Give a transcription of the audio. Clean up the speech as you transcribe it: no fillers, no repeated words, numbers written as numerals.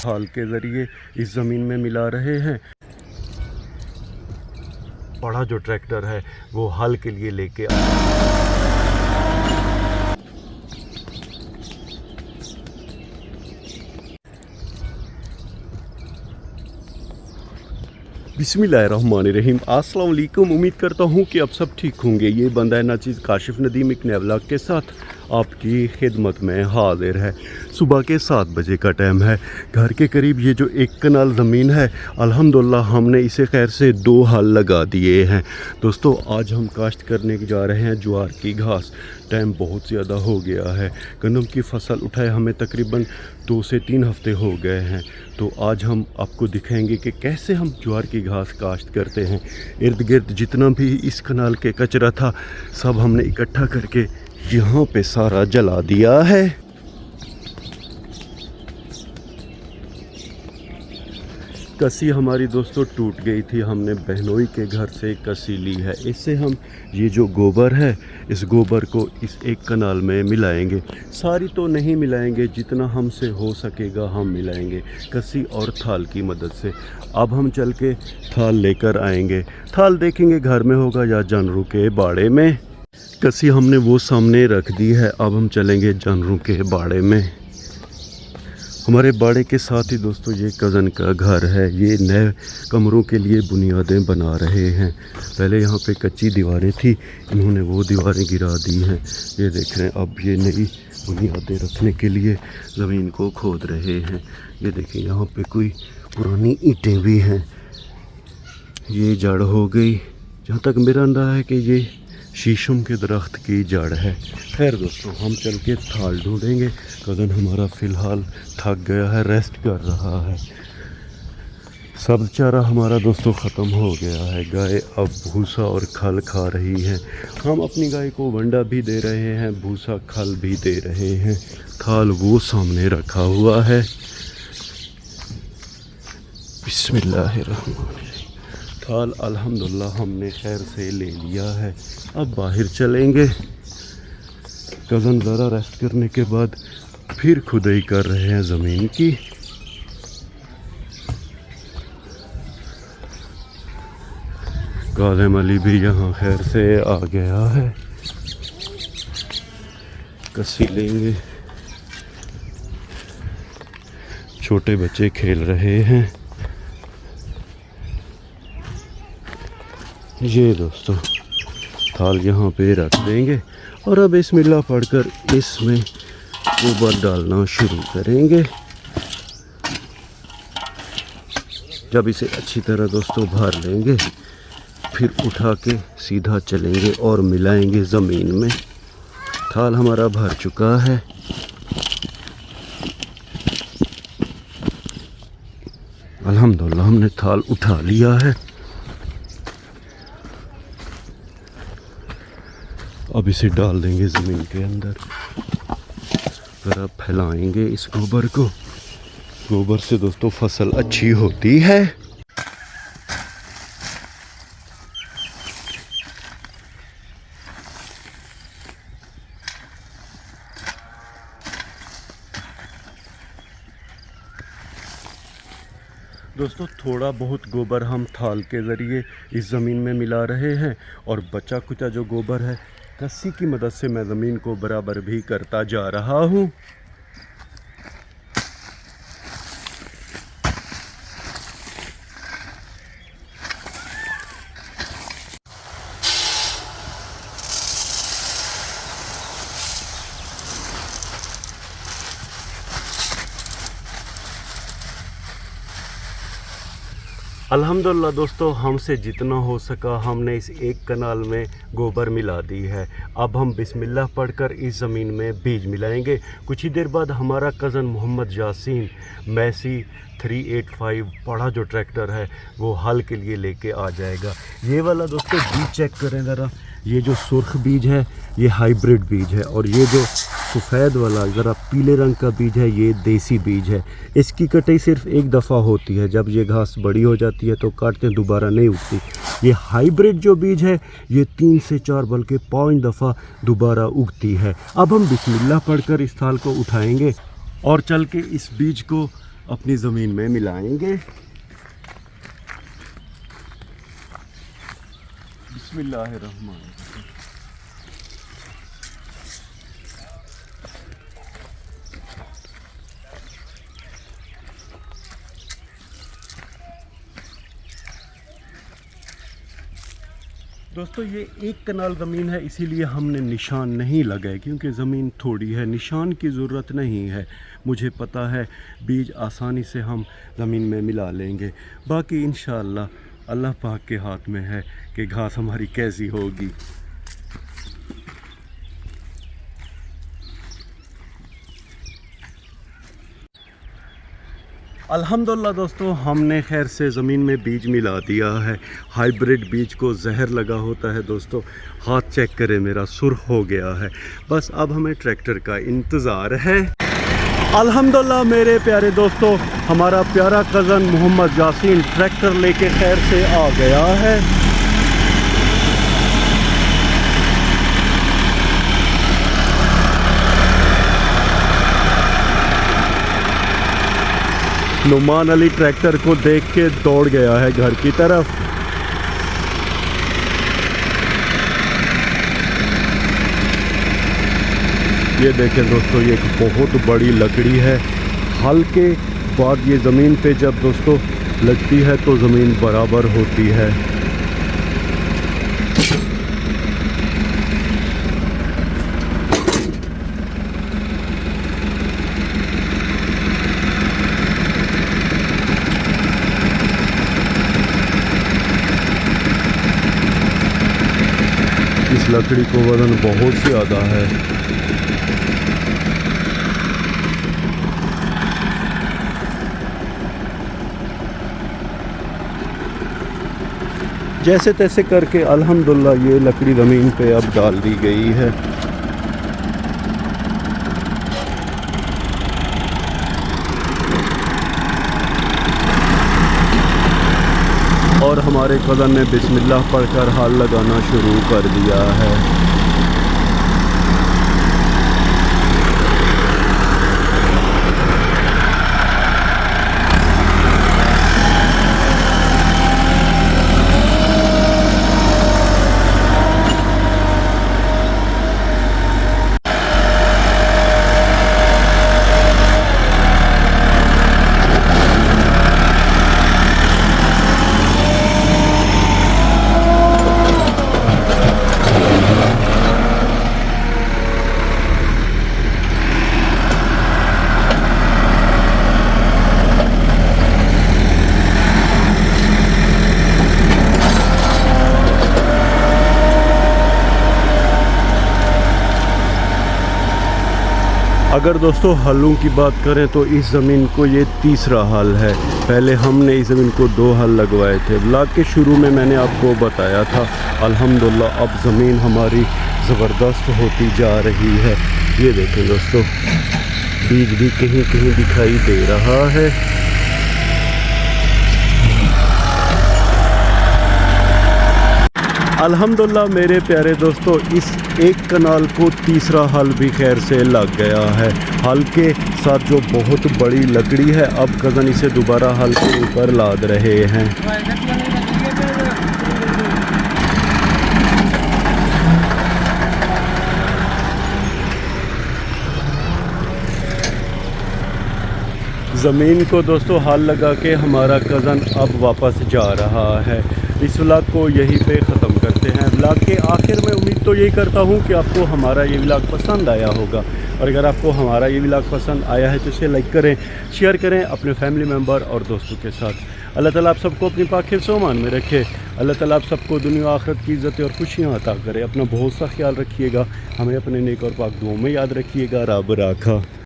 हाल के ज़रिए इस ज़मीन में मिला रहे हैं। बड़ा जो ट्रैक्टर है वो हल के लिए लेके बिस्मिल्लाहिर्रहमानिर्रहीम। अस्सलाम वालेकुम। उम्मीद करता हूँ कि आप सब ठीक होंगे। ये बंदा है नाचीज़ काशिफ नदीम एक नए व्लॉग के साथ आपकी खिदमत में हाजिर है। सुबह के 7 बजे का टाइम है। घर के करीब ये जो 1 कनाल ज़मीन है, अल्हम्दुलिल्लाह हमने इसे खैर से 2 हल लगा दिए हैं। दोस्तों आज हम काश्त करने जा रहे हैं ज्वार की घास। टाइम बहुत ज़्यादा हो गया है। गंदम की फसल उठाए हमें तकरीबन 2 से 3 हफ्ते हो गए हैं। तो आज हम आपको दिखाएंगे कि कैसे हम ज्वार की घास काश्त करते हैं। इर्द गिर्द जितना भी इस कनाल के कचरा था सब हमने इकट्ठा करके यहाँ पे सारा जला दिया है। कसी हमारी दोस्तों टूट गई थी, हमने बहनोई के घर से कसी ली है। इससे हम ये जो गोबर है इस गोबर को इस 1 कनाल में मिलाएंगे। सारी तो नहीं मिलाएंगे, जितना हमसे हो सकेगा हम मिलाएंगे कसी और थाल की मदद से। अब हम चल के थाल लेकर आएंगे। थाल देखेंगे घर में होगा या जानवरों के बाड़े में। कसी हमने वो सामने रख दी है। अब हम चलेंगे जानवरों के बाड़े में। हमारे बाड़े के साथ ही दोस्तों ये कज़न का घर है। ये नए कमरों के लिए बुनियादें बना रहे हैं। पहले यहाँ पे कच्ची दीवारें थी, इन्होंने वो दीवारें गिरा दी हैं। ये देख रहे हैं अब ये नई बुनियादें रखने के लिए ज़मीन को खोद रहे हैं। ये देखें यहाँ पे कोई पुरानी ईंटें भी हैं। ये जड़ हो गई। जहाँ तक मेरा अंदाज़ा है कि ये शीशम के दरख्त की जड़ है। खैर दोस्तों हम चल के थाल ढूंढेंगे। कज़न हमारा फ़िलहाल थक गया है, रेस्ट कर रहा है। सब चारा हमारा दोस्तों ख़त्म हो गया है। गाय अब भूसा और खल खा रही है। हम अपनी गाय को वंडा भी दे रहे हैं, भूसा खल भी दे रहे हैं। थाल वो सामने रखा हुआ है। बिस्मिल्लाहिर्रहमानिर्रहीम। थाल अल्हम्दुलिल्लाह हमने खैर से ले लिया है। अब बाहर चलेंगे। कज़न ज़रा रेस्ट करने के बाद फिर खुदाई कर रहे हैं ज़मीन की। काज़म अली भी यहाँ खैर से आ गया है। कसी लेंगे। छोटे बच्चे खेल रहे हैं। ये दोस्तों थाल यहाँ पे रख देंगे और अब बिस्मिल्लाह पढ़कर इसमें गोबर डालना शुरू करेंगे। जब इसे अच्छी तरह दोस्तों भर लेंगे फिर उठा के सीधा चलेंगे और मिलाएंगे ज़मीन में। थाल हमारा भर चुका है। अल्हम्दुलिल्लाह हमने थाल उठा लिया है। अब इसे डाल देंगे ज़मीन के अंदर। ज़रा फैलाएंगे इस गोबर को। गोबर से दोस्तों फसल अच्छी होती है। दोस्तों थोड़ा बहुत गोबर हम थाल के ज़रिए इस ज़मीन में मिला रहे हैं और बचा कुचा जो गोबर है कस्सी की मदद से मैं ज़मीन को बराबर भी करता जा रहा हूँ। अल्हम्दुलिल्लाह दोस्तों हमसे जितना हो सका हमने इस 1 कनाल में गोबर मिला दी है। अब हम बिस्मिल्लाह पढ़कर इस ज़मीन में बीज मिलाएंगे। कुछ ही देर बाद हमारा कज़न मोहम्मद यासीन मैसी 385 बड़ा जो ट्रैक्टर है वो हल के लिए लेके आ जाएगा। ये वाला दोस्तों बीज चेक करें ज़रा। ये जो सुर्ख बीज है ये हाइब्रिड बीज है और ये जो सफ़ेद वाला ज़रा पीले रंग का बीज है ये देसी बीज है। इसकी कटाई सिर्फ 1 दफ़ा होती है। जब ये घास बड़ी हो जाती है तो काटते हैं, दोबारा नहीं उगती। ये हाइब्रिड जो बीज है ये 3 से 4 बल्कि 5 दफ़ा दोबारा उगती है। अब हम बिस्मिल्लाह पढ़कर इस थाल को उठाएंगे और चल के इस बीज को अपनी ज़मीन में मिलाएंगे। बिस्मिल्लाहिर्रहमानिर्रहीम। दोस्तों ये एक कनाल ज़मीन है, इसीलिए हमने निशान नहीं लगाए क्योंकि ज़मीन थोड़ी है, निशान की ज़रूरत नहीं है। मुझे पता है बीज आसानी से हम ज़मीन में मिला लेंगे। बाकी इंशाअल्लाह अल्लाह पाक के हाथ में है कि घास हमारी कैसी होगी। अल्हम्दुलिल्लाह दोस्तों, हमने खैर से ज़मीन में बीज मिला दिया है। हाइब्रिड बीज को जहर लगा होता है दोस्तों। हाथ चेक करें, मेरा सुर्ख हो गया है। बस अब हमें ट्रैक्टर का इंतज़ार है। अल्हम्दुलिल्लाह मेरे प्यारे दोस्तों, हमारा प्यारा कज़न मोहम्मद यासीन ट्रैक्टर लेके खैर से आ गया है। नुमान अली ट्रैक्टर को देख के दौड़ गया है घर की तरफ। ये देखें दोस्तों, ये एक बहुत बड़ी लकड़ी है। हल के बाद ये ज़मीन पे जब दोस्तों लगती है तो ज़मीन बराबर होती है। इस लकड़ी को वजन बहुत ज़्यादा है। जैसे तैसे करके अल्हम्दुलिल्लाह ये लकड़ी ज़मीन पे अब डाल दी गई है। और हमारे कज़न ने बिस्मिल्लाह पढ़कर हाल लगाना शुरू कर दिया है। अगर दोस्तों हलों की बात करें तो इस ज़मीन को ये तीसरा हल है। पहले हमने इस ज़मीन को 2 हल लगवाए थे। ब्लॉग के शुरू में मैंने आपको बताया था। अल्हम्दुलिल्लाह अब ज़मीन हमारी ज़बरदस्त होती जा रही है। ये देखें दोस्तों, बीज भी कहीं कहीं दिखाई दे रहा है। अल्हम्दुलिल्लाह मेरे प्यारे दोस्तों, इस एक कनाल को तीसरा हल भी खैर से लग गया है। हल के साथ जो बहुत बड़ी लकड़ी है, अब कज़न इसे दोबारा हल के ऊपर लाद रहे हैं। ज़मीन को दोस्तों हल लगा के हमारा कज़न अब वापस जा रहा है। इस व्लॉग को यहीं पे ख़त्म करते हैं। व्लॉग के आखिर में उम्मीद तो यही करता हूँ कि आपको हमारा ये व्लॉग पसंद आया होगा। और अगर आपको हमारा ये व्लॉग पसंद आया है तो इसे लाइक करें, शेयर करें अपने फैमिली मेम्बर और दोस्तों के साथ। अल्लाह ताला आप सबको अपनी पाक हिफ्ज़-ओ-अमान में रखे। अल्लाह ताला आप सबको दुनिया आखिरत की इज़्ज़त और खुशियाँ अता करे। अपना बहुत सा ख्याल रखिएगा। हमें अपने नेक और पाक दुआओं में याद रखिएगा। रब राखा।